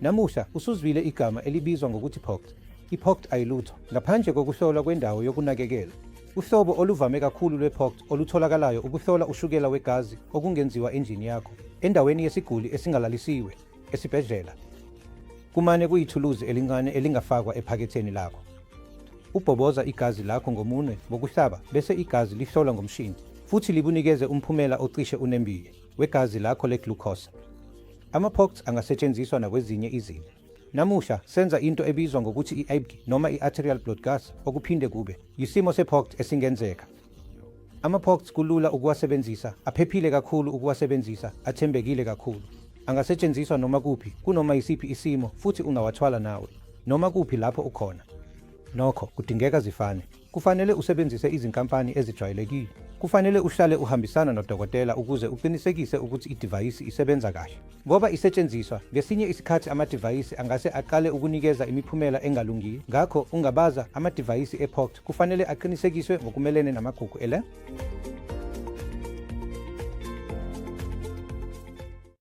Namuhla usuzwile igama elibizwa ngokuthi POCT. I-POCT ayilutho ngaphandle kokuhlolwa kwendawo yokunakekela. Uhlobo oluvame kakhulu lwe-POCT olutholakalayo ukuhlola ushukela wegazi okungenziwa endlini yakho, endaweni yesiguli esingalalisiwe, esibhedlela. Kumane kuyithuluzi elincane elingafakwa ephaketheni lakho. Ubhoboza igazi lakho ngomunwe wokuhlaba bese igazi lihlolwa ngomshini, futhi libunikeze umphumela ocishe unembiye wegazi lakho le-glucose. Ama-POCT angasetshenziswa nakwezinye izimo. Namuhla senza into ebizwa ngokuthi i-ABG noma i-arterial blood gas, okuphinde kube yisimo se-POCT esingenzeka. Ama-POCT kulula ukuwasebenzisa, aphephile kakhulu ukuwasebenzisa, athembekile kakhulu. Angasetshenziswa noma kuphi, kunoma yisiphi isimo, futhi ungawathwala nawe noma kuphi lapho ukhona. Nokho kudingeka zifane. Kufanele usebenzise izinkampani ezijwayelekile. Kufanele uhlale uhambisana nodokotela ukuze uqinisekise ukuthi idivayisi isebenza kahle. Ngoba isetshenziswa, ngesinye isikhathi amadivayisi angase aqale ukunikeza imiphumela engalungile. Ngakho ungabaza amadivayisi e-POCT kufanele aqinisekiswe ngokumelene namagugu ele.